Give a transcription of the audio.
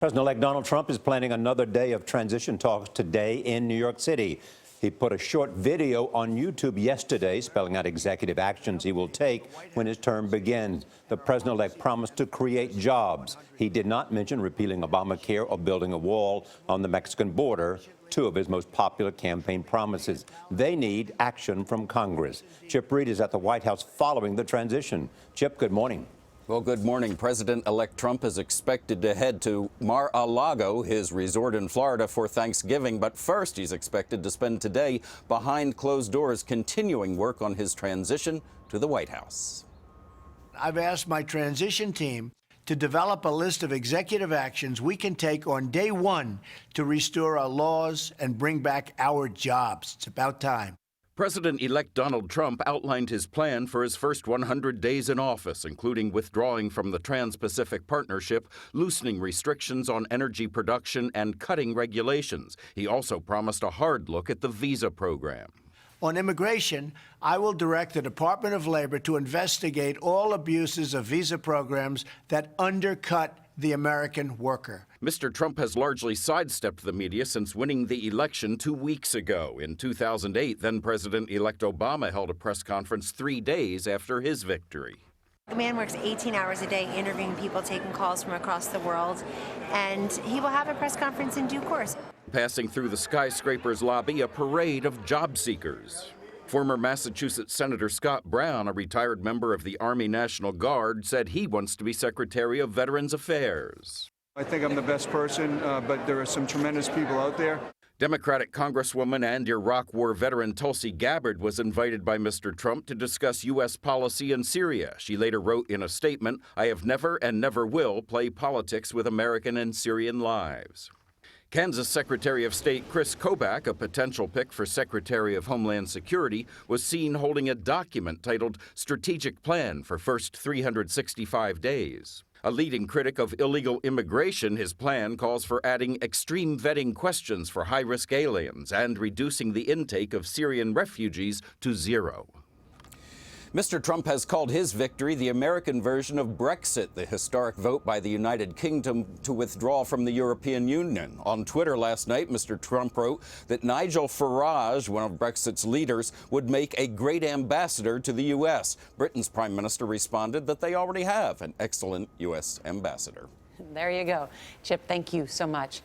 President-elect Donald Trump is planning another day of transition talks today in New York City. He put a short video on YouTube yesterday spelling out executive actions he will take when his term begins. The president-elect promised to create jobs. He did not mention repealing Obamacare or building a wall on the Mexican border, two of his most popular campaign promises. They need action from Congress. Chip Reid is at the White House following the transition. Chip, good morning. Well, good morning. President-elect Trump is expected to head to Mar-a-Lago, his resort in Florida, for Thanksgiving. But first, he's expected to spend today behind closed doors, continuing work on his transition to the White House. I've asked my transition team to develop a list of executive actions we can take on day one to restore our laws and bring back our jobs. It's about time. President-elect Donald Trump outlined his plan for his first 100 days in office, including withdrawing from the Trans-Pacific Partnership, loosening restrictions on energy production, and cutting regulations. He also promised a hard look at the visa program. On immigration, I will direct the Department of Labor to investigate all abuses of visa programs that undercut the American worker. Mr. Trump has largely sidestepped the media since winning the election 2 weeks ago. In 2008, then-President-elect Obama held a press conference 3 days after his victory. The man works 18 hours a day interviewing people, taking calls from across the world, and he will have a press conference in due course. Passing through the skyscraper's lobby, a parade of job seekers. Former Massachusetts Senator Scott Brown, a retired member of the Army National Guard, said he wants to be Secretary of Veterans Affairs. I think I'm the best person, but there are some tremendous people out there. Democratic Congresswoman and Iraq War veteran Tulsi Gabbard was invited by Mr. Trump to discuss U.S. policy in Syria. She later wrote in a statement, "I have never and never will play politics with American and Syrian lives." Kansas Secretary of State Chris Kobach, a potential pick for Secretary of Homeland Security, was seen holding a document titled Strategic Plan for First 365 Days. A leading critic of illegal immigration, his plan calls for adding extreme vetting questions for high-risk aliens and reducing the intake of Syrian refugees to zero. Mr. Trump has called his victory the American version of Brexit, the historic vote by the United Kingdom to withdraw from the European Union. On Twitter last night, Mr. Trump wrote that Nigel Farage, one of Brexit's leaders, would make a great ambassador to the U.S. Britain's Prime Minister responded that they already have an excellent U.S. ambassador. There you go. Chip, thank you so much.